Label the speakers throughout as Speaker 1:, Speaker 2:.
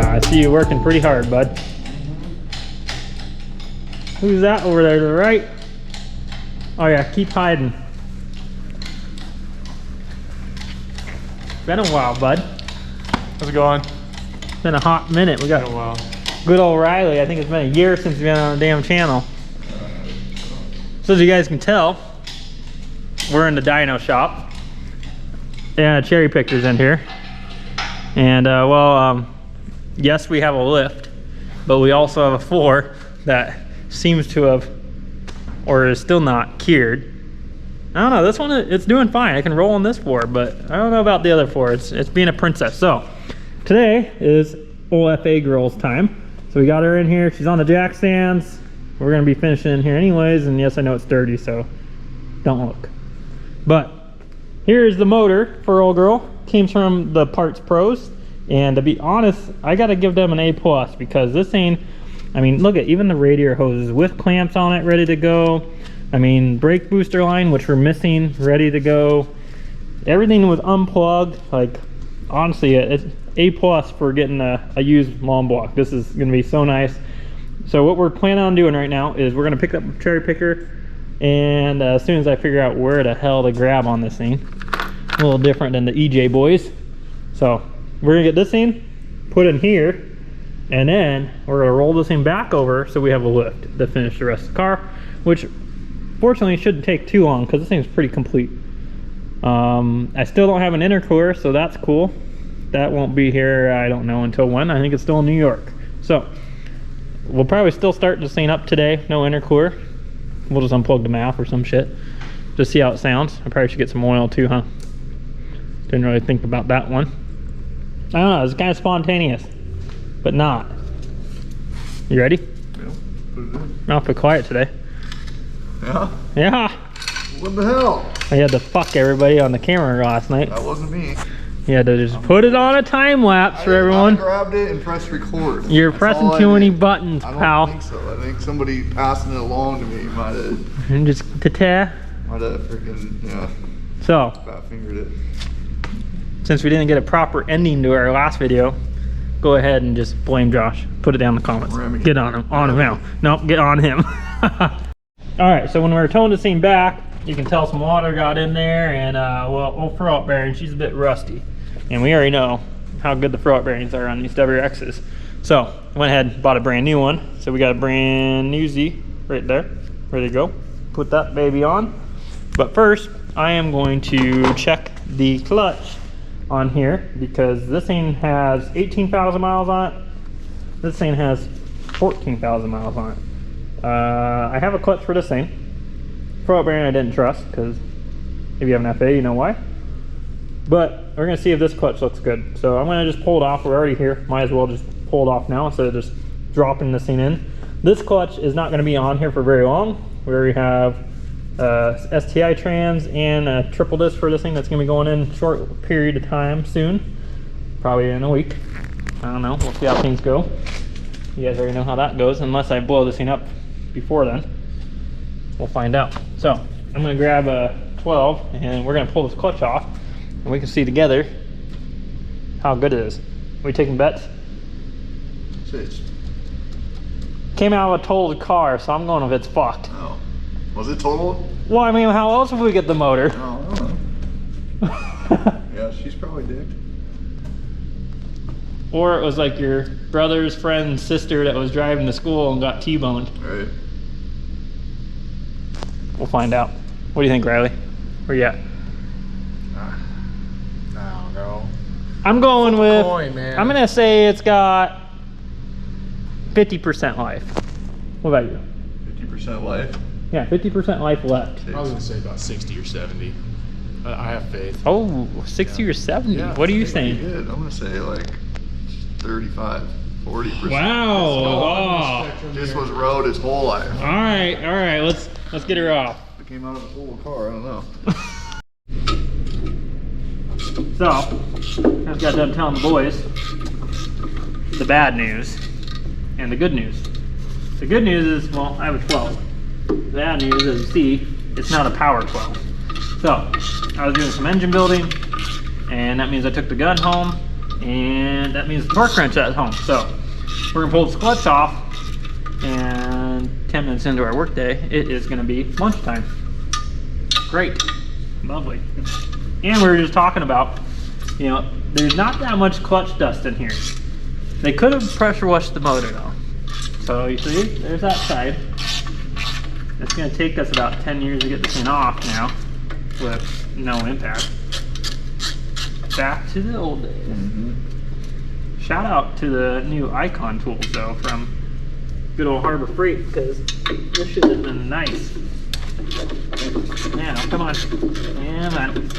Speaker 1: I see you working pretty hard, bud. Who's that over there to the right? Oh yeah, keep hiding. Been a while, bud.
Speaker 2: How's it going?
Speaker 1: It's been a hot minute. We got
Speaker 2: a while.
Speaker 1: Good old Riley. I think it's been a year since we've been on the damn channel. So as you guys can tell, we're in the dyno shop. Yeah, cherry pickers in here. And yes, we have a lift, but we also have a floor that seems to have, or is still not cured. I don't know, this one, it's doing fine. I can roll on this floor, but I don't know about the other floor. It's being a princess. So today is OFA girls time. So we got her in here. She's on the jack stands. We're gonna be finishing in here anyways. And yes, I know it's dirty, so don't look. But here's the motor for old girl. Came from the Parts Pros. And to be honest, I gotta give them an A+ because this ain't, I mean, look at even the radiator hoses with clamps on it, ready to go. I mean, brake booster line, which we're missing, ready to go. Everything was unplugged. Like, honestly, it's A+ for getting a used lawn block. This is gonna be so nice. So what we're planning on doing right now is we're gonna pick up a cherry picker, and as soon as I figure out where the hell to grab on this thing, a little different than the EJ boys. So we're gonna get this thing put in here, and then we're gonna roll this thing back over so we have a lift to finish the rest of the car, which fortunately shouldn't take too long because this thing's pretty complete. I still don't have an intercooler, so that's cool. That won't be here, I don't know until when. I think it's still in New York. So we'll probably still start this thing up today. No intercooler. We'll just unplug the mouth or some shit. Just see how it sounds. I probably should get some oil too, huh? Didn't really think about that one. I don't know, it's kind of spontaneous, but not. You ready?
Speaker 2: Yeah, put it in.
Speaker 1: I'm awfully quiet today.
Speaker 2: Yeah?
Speaker 1: Yeah.
Speaker 2: What the hell?
Speaker 1: I had to fuck everybody on the camera last night.
Speaker 2: That wasn't me.
Speaker 1: You had to just put it on a time lapse for everyone.
Speaker 2: I grabbed it and pressed record.
Speaker 1: You're pressing too many buttons,
Speaker 2: pal.
Speaker 1: pal.
Speaker 2: I don't think so. I think somebody passing it along to me might have.
Speaker 1: And just ta-ta.
Speaker 2: Might have freaking, yeah.
Speaker 1: So,
Speaker 2: Fat fingered it.
Speaker 1: since we didn't get a proper ending to our last video, go ahead and just blame Josh. Put it down in the comments. Get on him. On him now. Nope, get on him. Alright, so when we were towing this thing back, you can tell some water got in there, and well, old throw-out bearing, she's a bit rusty. And we already know how good the throw-out bearings are on these WRXs. So, I went ahead and bought a brand new one. So we got a brand new Z right there, ready to go. Put that baby on. But first, I am going to check the clutch on here because this thing has 18,000 miles on it. This thing has 14,000 miles on it. I have a clutch for this thing. Throw-out bearing I didn't trust because if you have an FA, you know why. But we're gonna see if this clutch looks good. So I'm gonna just pull it off. We're already here. Might as well just pull it off now instead of just dropping this thing in. This clutch is not gonna be on here for very long. We already have STI trans and a triple disc for this thing that's gonna be going in a short period of time soon. Probably in a week. I don't know, we'll see how things go. You guys already know how that goes, unless I blow this thing up before then. We'll find out. So I'm gonna grab a 12 and we're gonna pull this clutch off and we can see together how good it is. We taking bets?
Speaker 2: Six.
Speaker 1: Came out of a totaled car, so I'm going if it's fucked.
Speaker 2: Oh. Was it total?
Speaker 1: Well, I mean, how else would we get the motor?
Speaker 2: Oh, I don't know. Yeah, she's probably dicked.
Speaker 1: Or it was like your brother's friend's sister that was driving to school and got T-boned.
Speaker 2: Right.
Speaker 1: We'll find out. What do you think, Riley? Where you at?
Speaker 2: I don't know.
Speaker 1: I'm going with,
Speaker 2: coin, man.
Speaker 1: I'm gonna say it's got 50% life. What about you?
Speaker 2: 50% life?
Speaker 1: Yeah, 50% life left.
Speaker 3: I was gonna say about 60 or 70. I have faith.
Speaker 1: Oh, 60 or 70.
Speaker 2: Yeah,
Speaker 1: what are you
Speaker 2: pretty
Speaker 1: saying?
Speaker 2: good. I'm gonna say like 35, 40%.
Speaker 1: Wow.
Speaker 2: This was road his whole life.
Speaker 1: All right. Let's get her off.
Speaker 2: It came out of a total car. I don't know.
Speaker 1: So, I just got done telling the boys the bad news and the good news. So The good news is, well, I have a 12. The bad news, as you see, it's not a power 12. So, I was doing some engine building, and that means I took the gun home, and that means the torque wrench at home. So, we're gonna pull this clutch off, and 10 minutes into our workday, it is gonna be lunchtime. Great, lovely. And we were just talking about, you know, there's not that much clutch dust in here. They could have pressure washed the motor though. So you see, there's that side. It's gonna take us about 10 years to get this thing off now with no impact. Back to the old days. Shout out to the new Icon tools though from good old Harbor Freight, because this shit has been nice. Man, oh, come on. Come on.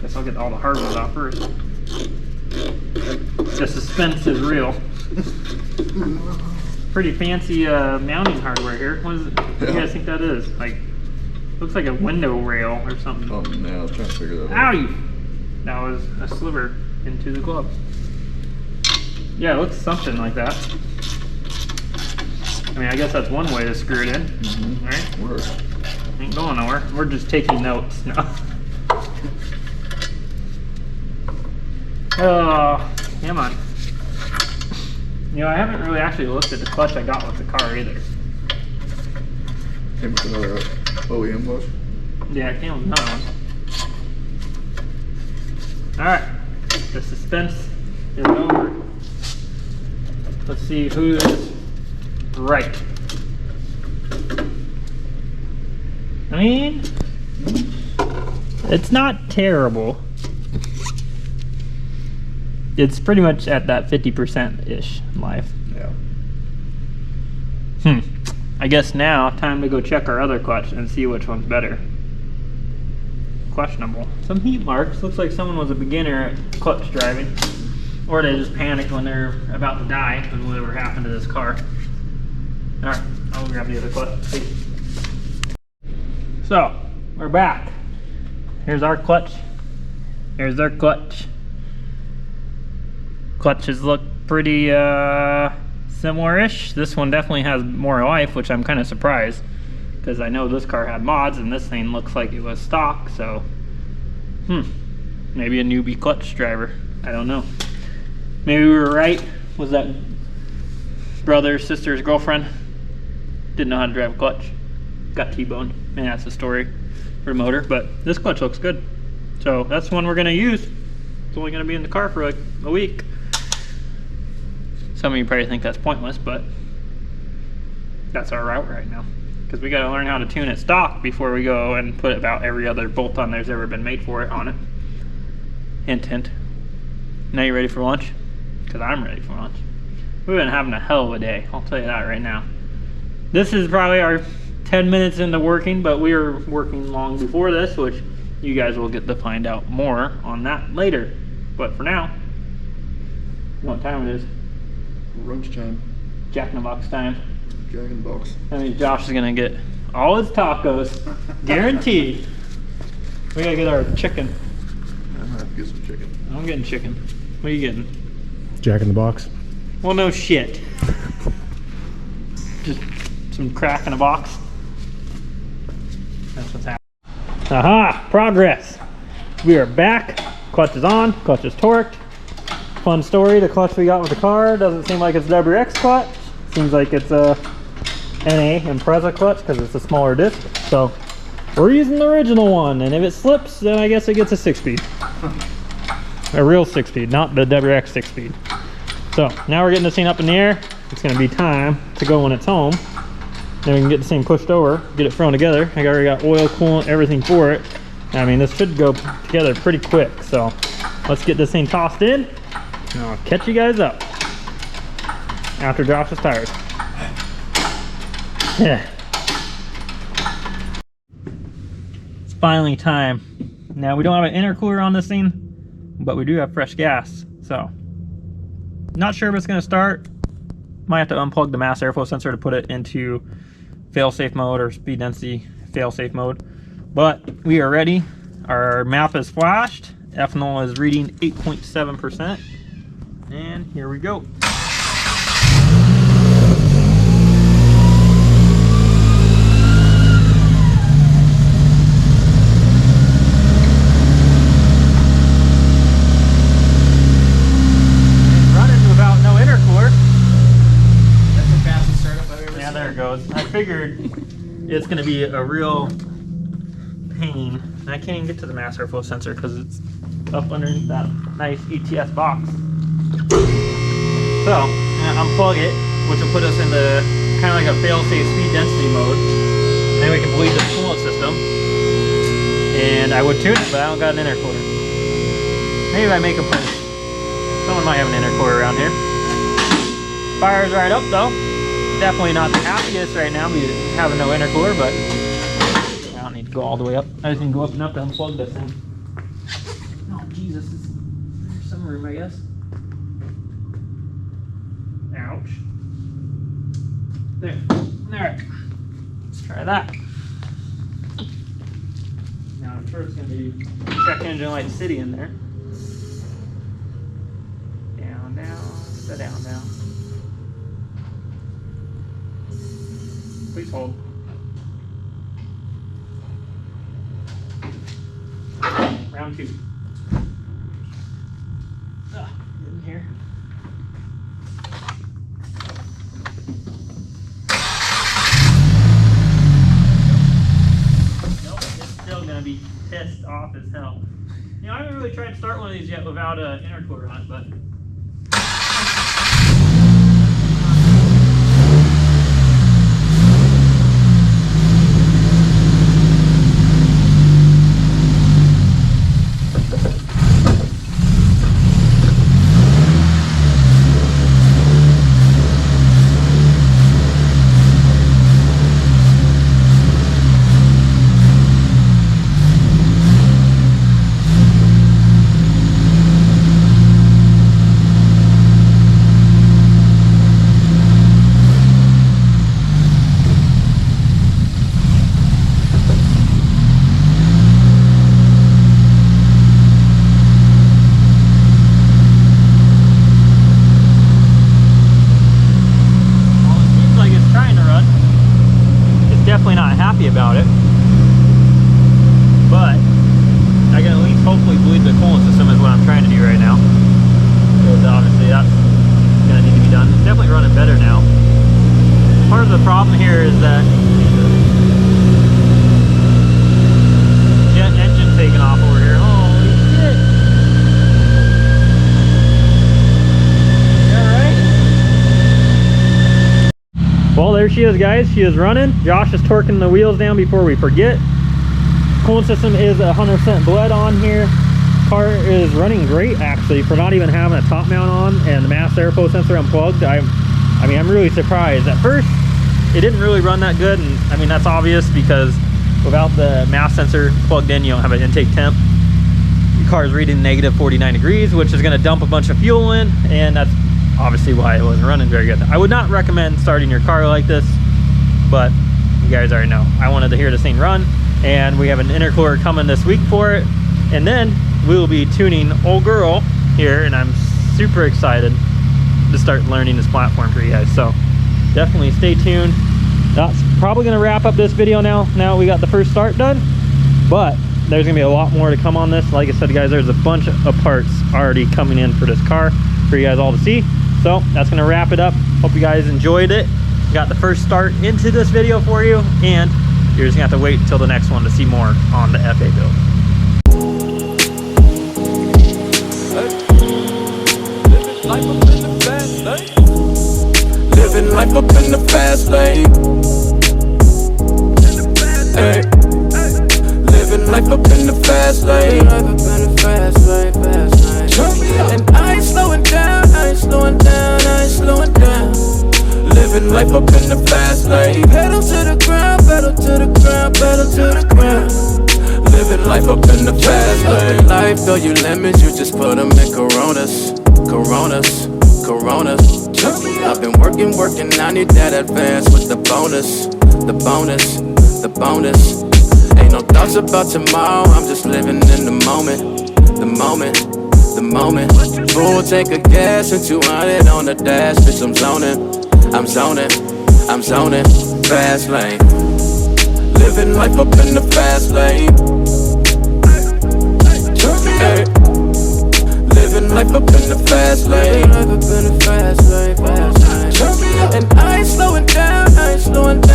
Speaker 1: Guess I'll get all the hard ones off first. The suspense is real. Pretty fancy mounting hardware here. What is it? What do you guys think that is? Like, looks like a window rail or something.
Speaker 2: Oh, now I'm trying to figure that out.
Speaker 1: Ow! That was a sliver into the glove. Yeah, it looks something like that. I mean, I guess that's one way to screw it in. Right?
Speaker 2: Word.
Speaker 1: Ain't going nowhere. We're just taking notes now. Oh, come on. You know, I haven't really actually looked at the clutch I got with the car either.
Speaker 2: Came with another OEM clutch?
Speaker 1: Yeah, it came with another one. Alright, the suspense is over. Let's see who's right. I mean, it's not terrible. It's pretty much at that 50%-ish life.
Speaker 2: Yeah.
Speaker 1: I guess now, time to go check our other clutch and see which one's better. Questionable. Some heat marks. Looks like someone was a beginner at clutch driving. Or they just panicked when they're about to die and whatever happened to this car. Alright, I'll grab the other clutch. See. So, we're back. Here's our clutch. Here's their clutch. Clutches look pretty similar-ish. This one definitely has more life, which I'm kind of surprised, because I know this car had mods and this thing looks like it was stock. So maybe a newbie clutch driver, I don't know. Maybe we were right. Was that brother, sister's girlfriend didn't know how to drive a clutch, got T-boned, and that's the story for the motor. But this clutch looks good, so that's the one we're going to use. It's only going to be in the car for like a week. Some of you probably think that's pointless, but that's our route right now, because we got to learn how to tune it stock before we go and put about every other bolt on there's ever been made for it on it. Hint, hint. Now you ready for lunch? Because I'm ready for lunch. We've been having a hell of a day, I'll tell you that right now. This is probably our 10 minutes into working, but we were working long before this, which you guys will get to find out more on that later. But for now, you know what time it is?
Speaker 2: Lunch time.
Speaker 1: Jack in the Box time.
Speaker 2: Jack in the Box.
Speaker 1: I mean, Josh is gonna get all his tacos, guaranteed. We gotta get our chicken.
Speaker 2: I'm gonna have to get some chicken.
Speaker 1: I'm getting chicken. What are you getting?
Speaker 4: Jack in the Box.
Speaker 1: Well, no shit. Just some crack in a box. That's what's happening. Aha! Progress! We are back. Clutch is on. Clutch is torqued. Fun story, the clutch we got with the car doesn't seem like it's WX clutch. Seems like it's a NA Impreza clutch because it's a smaller disc. So we're using the original one, and if it slips, then I guess it gets a 6-speed. A real 6-speed, not the WX 6-speed. So now we're getting this thing up in the air. It's going to be time to go when it's home. Then we can get this thing pushed over, get it thrown together. I already got oil, coolant, everything for it. I mean, this should go together pretty quick. So let's get this thing tossed in, and I'll catch you guys up after Josh is tired. Yeah. It's finally time. Now, we don't have an intercooler on this thing, but we do have fresh gas. So not sure if it's going to start. Might have to unplug the mass airflow sensor to put it into fail-safe mode or speed density fail-safe mode. But we are ready. Our map is flashed. Ethanol is reading 8.7%. And here we go. roads. I figured it's going to be a real pain. And I can't even get to the mass airflow sensor because it's up underneath that nice ETS box. So, unplug it, which will put us into kind of like a fail-safe speed density mode. And then we can bleed the coolant system. And I would tune it, but I don't got an intercooler. Maybe I make a post. Someone might have an intercooler around here. Fires right up though. Definitely not the happiest right now having no intercooler, but I don't need to go all the way up. I just need to go up enough to unplug this thing. Oh Jesus, there's some room I guess. Ouch. There. Alright. Let's try that. Now I'm sure it's gonna be check engine light city in there. Down, down, down, down. Please hold. Round 2. Get in here. Nope, it's still gonna be pissed off as hell. You know, I haven't really tried to start one of these yet without an intercooler on it, but about it, but I can at least hopefully bleed the coolant system is what I'm trying to do right now, because obviously that's gonna need to be done. It's definitely running better now. Part of the problem here is that jet engine taking off over here. Holy shit! Well, there she is, guys. She is running. Josh is torquing the wheels down before we forget. Coolant system is 100% bled on here. Car is running great, actually, for not even having a top mount on and the mass airflow sensor unplugged. I mean, I'm really surprised. At first, it didn't really run that good, and I mean, that's obvious because without the mass sensor plugged in, you don't have an intake temp. Your car is reading negative 49 degrees, which is going to dump a bunch of fuel in, and that's obviously why it wasn't running very good. I would not recommend starting your car like this, but you guys already know. I wanted to hear this thing run, and we have an intercooler coming this week for it, and then we will be tuning old girl here, and I'm super excited to start learning this platform for you guys. So definitely stay tuned. That's probably going to wrap up this video now we got the first start done, but there's gonna be a lot more to come on this. Like I said, guys, there's a bunch of parts already coming in for this car for you guys all to see. So that's gonna wrap it up. Hope you guys enjoyed it. Got the first start into this video for you, and you're just gonna have to wait until the next one to see more on the FA build.
Speaker 4: Living life up in the fast lane. Hey. Living life up in the fast lane. And I ain't slowing down, I ain't slowing down, I ain't slowing down. Living life up in the fast lane. Pedal to the ground, pedal to the ground, pedal to the ground. Living life up in the fast lane. Life, though you limits, you just put them in Coronas, Coronas, Coronas. I've been working, I need that advance with the bonus, the bonus, the bonus. Ain't no thoughts about tomorrow, I'm just living in the moment, the moment, the moment. Full tank of gas and 200 on the dash, bitch, I'm zoning, I'm zoning, I'm zoning. Fast lane, living life up in the fast lane. Hey. Living life up in the fast lane. And I ain't slowing down, I ain't slowing down.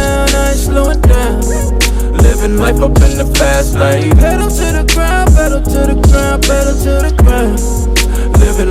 Speaker 4: Living life up in the fast lane. Pedal to the ground, pedal to the ground, pedal to the ground. Living